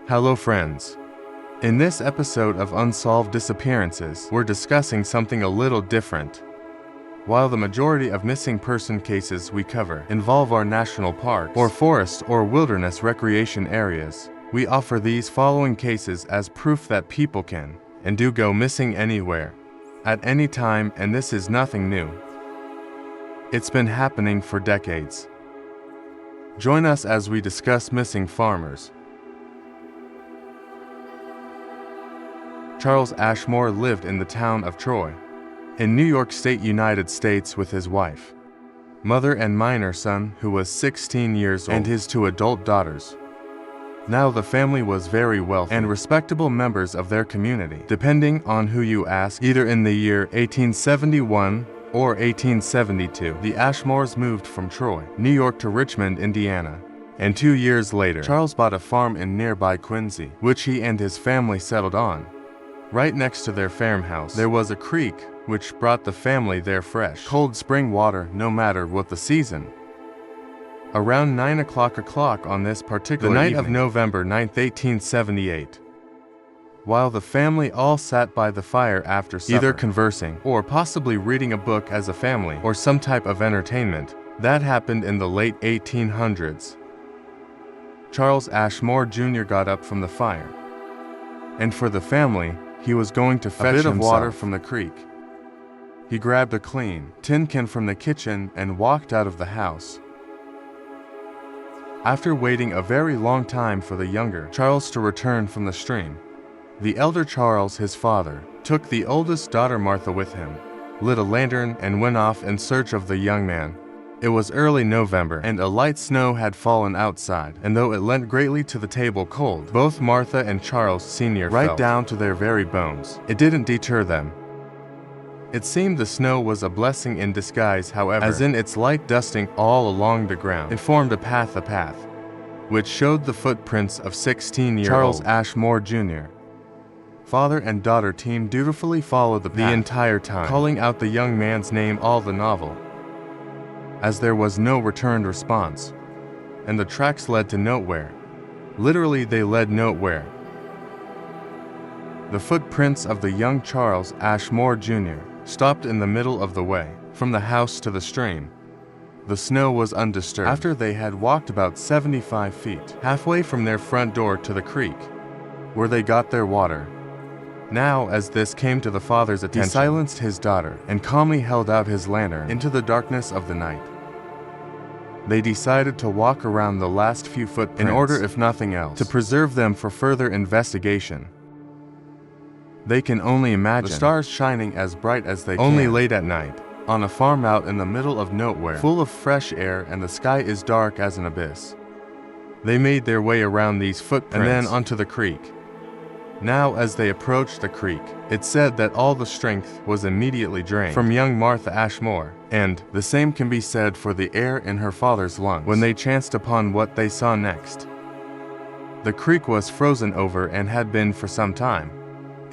Hello friends. In this episode of Unsolved Disappearances, we're discussing something a little different. While the majority of missing person cases we cover involve our national parks or forest or wilderness recreation areas, we offer these following cases as proof that people can and do go missing anywhere, at any time, and this is nothing new. It's been happening for decades. Join us as we discuss missing farmers. Charles Ashmore lived in the town of Troy, in New York State, United States with his wife, mother and minor son who was 16 years old, and his two adult daughters. Now the family was very wealthy and respectable members of their community, depending on who you ask. Either in the year 1871 or 1872, the Ashmores moved from Troy, New York to Richmond, Indiana, and 2 years later, Charles bought a farm in nearby Quincy, which he and his family settled on. Right next to their farmhouse, there was a creek which brought the family their fresh, cold spring water no matter what the season. Around 9 o'clock on this particular night of November 9, 1878, while the family all sat by the fire after supper, either conversing or possibly reading a book as a family or some type of entertainment, that happened in the late 1800s. Charles Ashmore Jr. got up from the fire, and for the family, he was going to fetch a bit of water from the creek. He grabbed a clean tin can from the kitchen and walked out of the house. After waiting a very long time for the younger Charles to return from the stream, the elder Charles, his father, took the oldest daughter Martha with him, lit a lantern, and went off in search of the young man. It was early November, and a light snow had fallen outside, and though it lent greatly to the table cold, both Martha and Charles Sr. right down to their very bones. It didn't deter them. It seemed the snow was a blessing in disguise, however, as in its light dusting all along the ground, it formed a path, which showed the footprints of 16-year-old Charles Ashmore Jr. Father and daughter team dutifully followed the path the entire time, calling out the young man's name all the novel. As there was no returned response, and the tracks led to nowhere. Literally, they led nowhere. The footprints of the young Charles Ashmore Jr. stopped in the middle of the way, from the house to the stream. The snow was undisturbed. After they had walked about 75 feet, halfway from their front door to the creek, where they got their water. Now, as this came to the father's attention, he silenced his daughter and calmly held out his lantern into the darkness of the night. They decided to walk around the last few footprints in order, if nothing else, to preserve them for further investigation. They can only imagine the stars shining as bright as they can, only late at night, on a farm out in the middle of nowhere, full of fresh air, and the sky is dark as an abyss. They made their way around these footprints and then onto the creek. Now, as they approached the creek, it said that all the strength was immediately drained from young Martha Ashmore, and the same can be said for the air in her father's lungs when they chanced upon what they saw next. The creek was frozen over and had been for some time.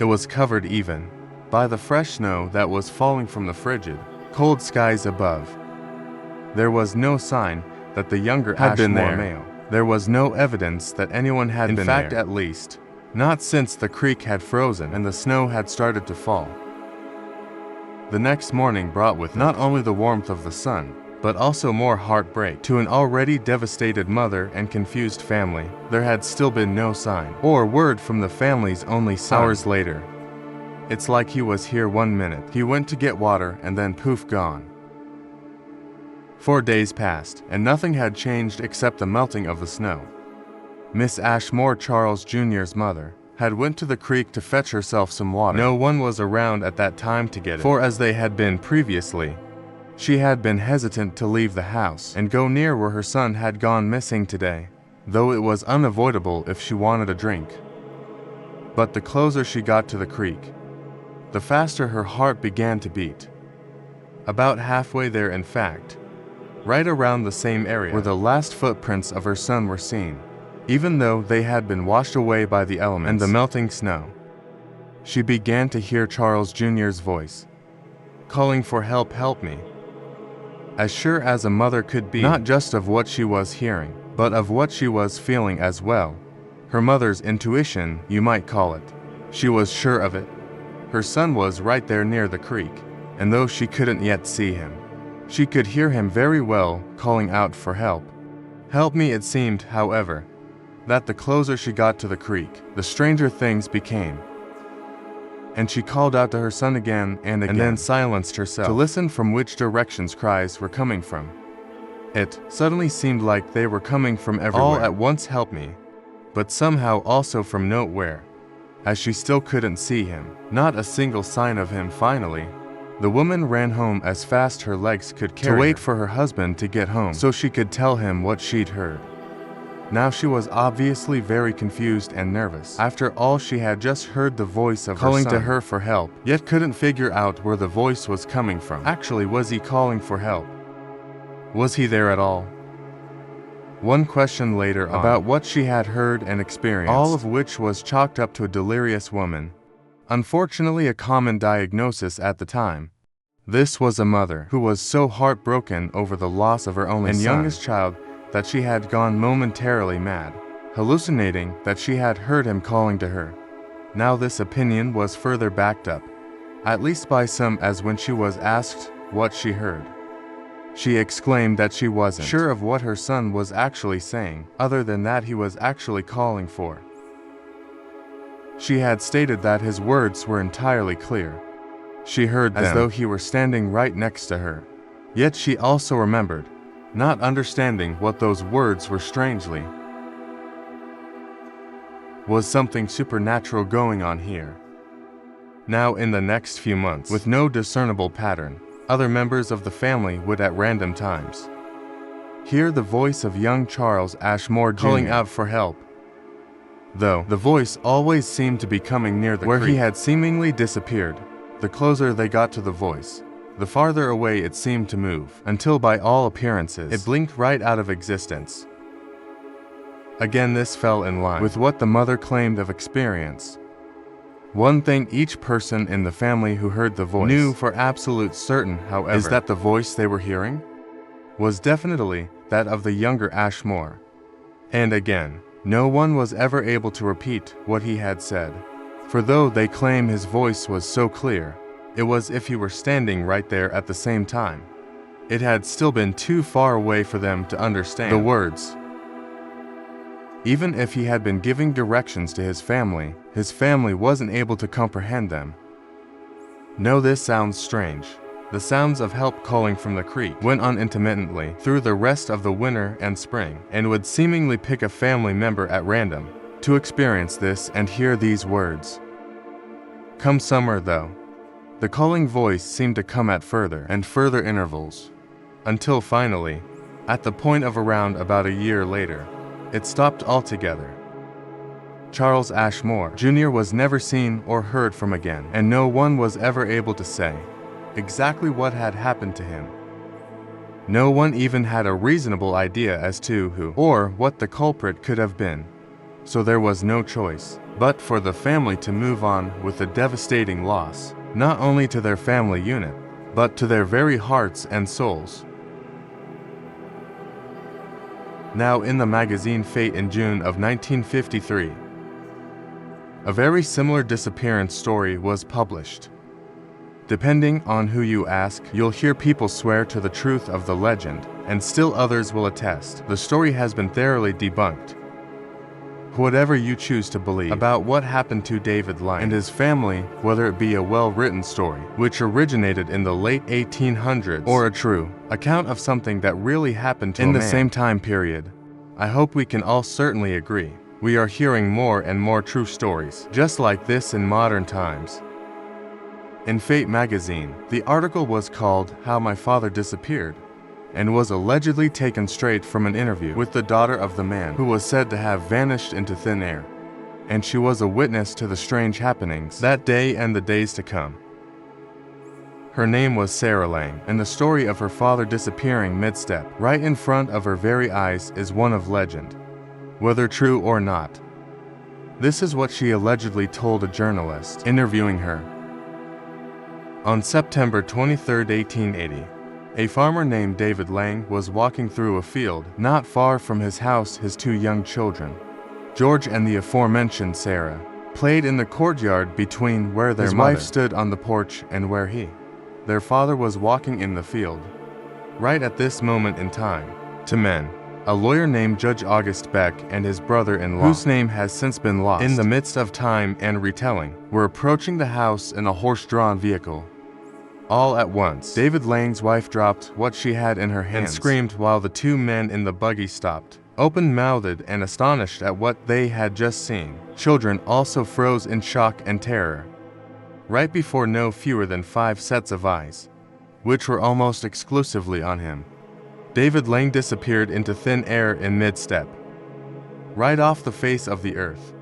It was covered even by the fresh snow that was falling from the frigid, cold skies above. There was no sign that the younger Ashmore male. There was no evidence that anyone had been there. In fact, at least, not since the creek had frozen and the snow had started to fall. The next morning brought with it not only the warmth of the sun, but also more heartbreak. To an already devastated mother and confused family, there had still been no sign or word from the family's only son. Hours later, it's like he was here 1 minute, he went to get water, and then poof, gone. 4 days passed, and nothing had changed except the melting of the snow. Miss Ashmore, Charles Jr.'s mother, had went to the creek to fetch herself some water. No one was around at that time to get it, for as they had been previously, she had been hesitant to leave the house and go near where her son had gone missing today, though it was unavoidable if she wanted a drink. But the closer she got to the creek, the faster her heart began to beat. About halfway there, in fact, right around the same area where the last footprints of her son were seen, even though they had been washed away by the elements and the melting snow, she began to hear Charles Jr.'s voice, calling for help, help me. As sure as a mother could be, not just of what she was hearing, but of what she was feeling as well, Her mother's intuition, you might call it. She was sure of it. Her son was right there near the creek, and though she couldn't yet see him, she could hear him very well calling out for help. Help me, it seemed, however, that the closer she got to the creek, the stranger things became. And she called out to her son again and again, and then silenced herself to listen from which directions cries were coming from. It suddenly seemed like they were coming from everywhere. All at once, help me, but somehow also from nowhere, as she still couldn't see him, not a single sign of him. Finally, the woman ran home as fast her legs could carry her, to wait for her husband to get home so she could tell him what she'd heard. Now she was obviously very confused and nervous. After all, she had just heard the voice of calling her son to her for help, yet couldn't figure out where the voice was coming from. Actually, was he calling for help? Was he there at all? One question later on, about what she had heard and experienced, all of which was chalked up to a delirious woman. Unfortunately, a common diagnosis at the time. This was a mother who was so heartbroken over the loss of her only and youngest child that she had gone momentarily mad, hallucinating that she had heard him calling to her. Now this opinion was further backed up, at least by some, as when she was asked what she heard, she exclaimed that she wasn't sure of what her son was actually saying, other than that he was actually calling for. She had stated that his words were entirely clear. She heard them as though he were standing right next to her. Yet she also remembered, not understanding what those words were, strangely. Was something supernatural going on here? Now in the next few months, with no discernible pattern, other members of the family would at random times hear the voice of young Charles Ashmore Jr. calling out for help. Though the voice always seemed to be coming near the creek where he had seemingly disappeared, the closer they got to the voice, the farther away it seemed to move, until by all appearances it blinked right out of existence. Again, this fell in line with what the mother claimed of experience. One thing each person in the family who heard the voice knew for absolute certain, however, is that the voice they were hearing was definitely that of the younger Ashmore. And again, no one was ever able to repeat what he had said, for though they claim his voice was so clear, it was if he were standing right there at the same time. It had still been too far away for them to understand the words. Even if he had been giving directions to his family wasn't able to comprehend them. No, this sounds strange. The sounds of help calling from the creek went on intermittently through the rest of the winter and spring, and would seemingly pick a family member at random to experience this and hear these words. Come summer, though, the calling voice seemed to come at further and further intervals, until finally, at the point of around about a year later, it stopped altogether. Charles Ashmore Jr. was never seen or heard from again, and no one was ever able to say exactly what had happened to him. No one even had a reasonable idea as to who or what the culprit could have been, so there was no choice but for the family to move on with the devastating loss, not only to their family unit, but to their very hearts and souls. Now in the magazine Fate in June of 1953, a very similar disappearance story was published. Depending on who you ask, you'll hear people swear to the truth of the legend, and still others will attest the story has been thoroughly debunked. Whatever you choose to believe about what happened to David Lang and his family, whether it be a well-written story, which originated in the late 1800s, or a true account of something that really happened to in the same time period, I hope we can all certainly agree. We are hearing more and more true stories, just like this in modern times. In Fate magazine, the article was called How My Father Disappeared, and was allegedly taken straight from an interview with the daughter of the man who was said to have vanished into thin air, and she was a witness to the strange happenings that day and the days to come. Her name was Sarah Lang, and the story of her father disappearing mid-step, right in front of her very eyes, is one of legend, whether true or not. This is what she allegedly told a journalist interviewing her. On September 23, 1880, a farmer named David Lang was walking through a field not far from his house. His two young children, George and the aforementioned Sarah played in the courtyard between where their wife stood on the porch and where their father was walking in the field. Right at this moment in time, two men, a lawyer named Judge August Beck and his brother-in-law, whose name has since been lost in the midst of time and retelling, were approaching the house in a horse-drawn vehicle. All at once, David Lang's wife dropped what she had in her hands and screamed while the two men in the buggy stopped, open-mouthed and astonished at what they had just seen. Children also froze in shock and terror. Right before no fewer than 5 sets of eyes, which were almost exclusively on him, David Lang disappeared into thin air in mid-step, right off the face of the earth.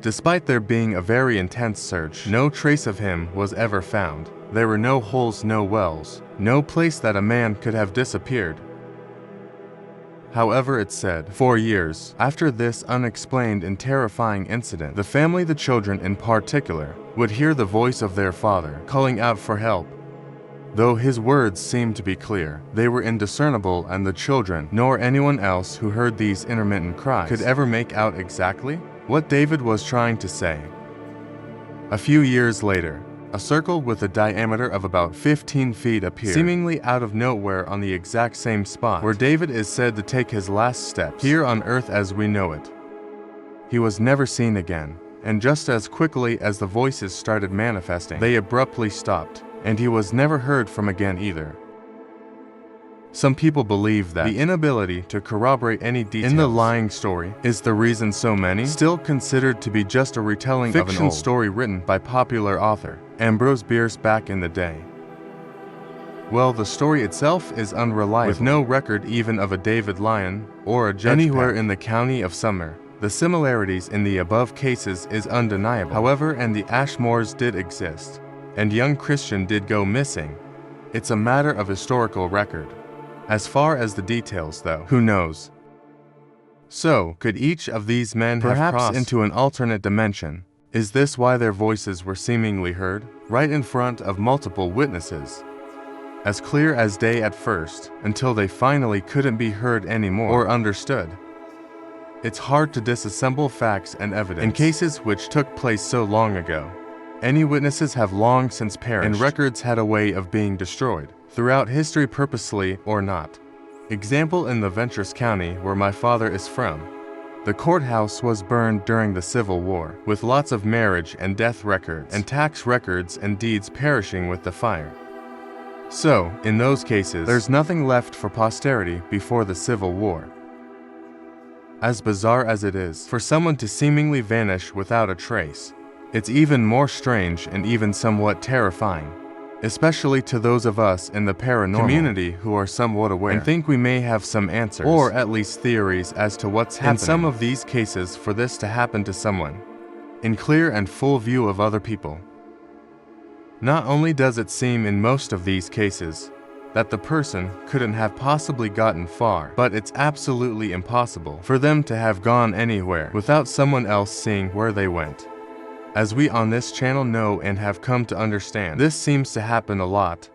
Despite there being a very intense search, no trace of him was ever found. There were no holes, no wells, no place that a man could have disappeared. However, it's said, 4 years after this unexplained and terrifying incident, the family, the children in particular, would hear the voice of their father calling out for help. Though his words seemed to be clear, they were indiscernible, and the children, nor anyone else who heard these intermittent cries, could ever make out exactly what David was trying to say. A few years later, a circle with a diameter of about 15 feet appeared, seemingly out of nowhere on the exact same spot where David is said to take his last steps here on earth as we know it. He was never seen again, and just as quickly as the voices started manifesting, they abruptly stopped, and he was never heard from again either. Some people believe that the inability to corroborate any details in the lying story is the reason so many still considered to be just a retelling of an old story written by popular author Ambrose Bierce back in the day. Well, the story itself is unreliable, with no record even of a David Lyon or a judge anywhere in the county of Sumner. The similarities in the above cases is undeniable. However, and the Ashmores did exist, and young Christian did go missing. It's a matter of historical record. As far as the details, though, who knows? So, could each of these men perhaps have crossed into an alternate dimension? Is this why their voices were seemingly heard, right in front of multiple witnesses? As clear as day at first, until they finally couldn't be heard anymore or understood. It's hard to disassemble facts and evidence in cases which took place so long ago. Any witnesses have long since perished, and records had a way of being destroyed throughout history, purposely or not. Example, in the Ventress County, where my father is from, the courthouse was burned during the Civil War, with lots of marriage and death records and tax records and deeds perishing with the fire. So, in those cases, there's nothing left for posterity before the Civil War. As bizarre as it is for someone to seemingly vanish without a trace, it's even more strange and even somewhat terrifying, especially to those of us in the paranormal community who are somewhat aware and think we may have some answers, or at least theories as to what's happening in some of these cases for this to happen to someone, in clear and full view of other people. Not only does it seem in most of these cases that the person couldn't have possibly gotten far, but it's absolutely impossible for them to have gone anywhere without someone else seeing where they went. As we on this channel know and have come to understand, this seems to happen a lot.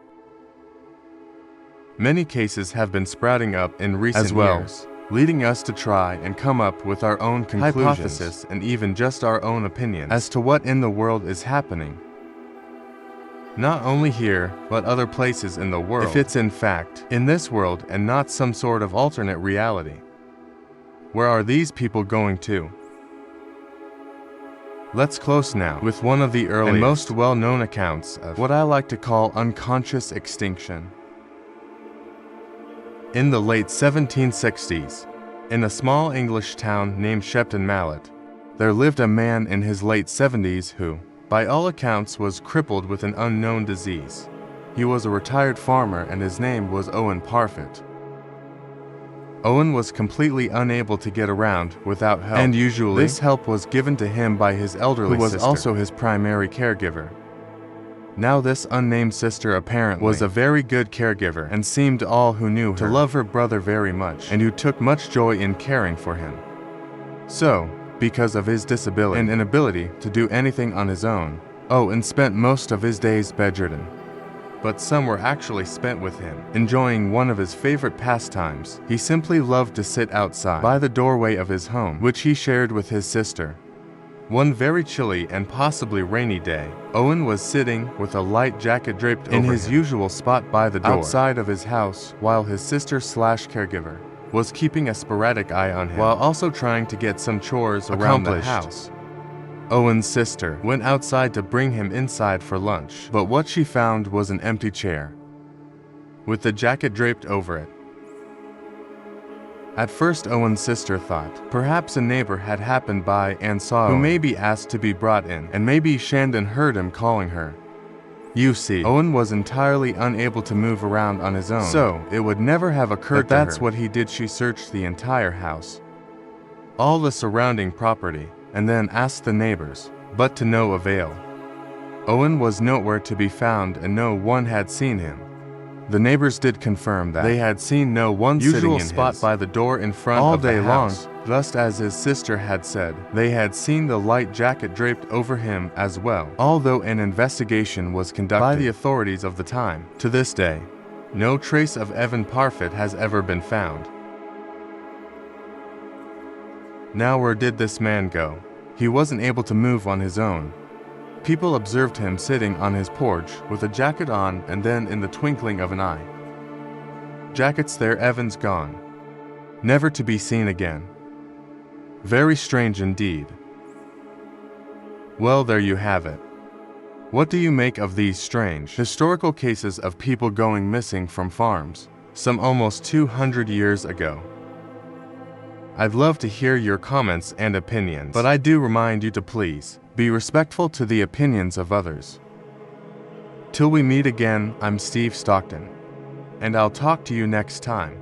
Many cases have been sprouting up in recent years, leading us to try and come up with our own conclusions, hypothesis, and even just our own opinions as to what in the world is happening. Not only here, but other places in the world, if it's in fact in this world and not some sort of alternate reality. Where are these people going to? Let's close now with one of the earliest and most well-known accounts of what I like to call unconscious extinction. In the late 1760s, in a small English town named Shepton Mallet, there lived a man in his late 70s who, by all accounts, was crippled with an unknown disease. He was a retired farmer and his name was Owen Parfitt. Owen was completely unable to get around without help, and usually this help was given to him by his elderly sister, who was also his primary caregiver. Now this unnamed sister apparently was a very good caregiver and seemed all who knew her to love her brother very much and who took much joy in caring for him. So, because of his disability and inability to do anything on his own, Owen spent most of his days bedridden. but some were actually spent with him, enjoying one of his favorite pastimes. He simply loved to sit outside by the doorway of his home, which he shared with his sister. One very chilly and possibly rainy day, Owen was sitting with a light jacket draped over him in his usual spot by the door outside of his house, while his sister/caregiver was keeping a sporadic eye on him while also trying to get some chores around the house. Owen's sister went outside to bring him inside for lunch, but what she found was an empty chair with the jacket draped over it. At first, Owen's sister thought perhaps a neighbor had happened by and saw Owen, who maybe asked to be brought in, and maybe Shandon heard him calling her. You see, Owen was entirely unable to move around on his own, so it would never have occurred that that's what he did. She searched the entire house, all the surrounding property, and then asked the neighbors, but to no avail. Owen was nowhere to be found and no one had seen him. The neighbors did confirm that they had seen no one sitting in spot by the door in front all day long, just as his sister had said. They had seen the light jacket draped over him as well, although an investigation was conducted by the authorities of the time. To this day, no trace of Evan Parfitt has ever been found. Now where did this man go? He wasn't able to move on his own. People observed him sitting on his porch with a jacket on, and then in the twinkling of an eye, jacket's there, Evan's gone, never to be seen again. Very strange indeed. Well, there you have it. What do you make of these strange historical cases of people going missing from farms, some almost 200 years ago? I'd love to hear your comments and opinions, but I do remind you to please be respectful to the opinions of others. Till we meet again, I'm Steve Stockton, and I'll talk to you next time.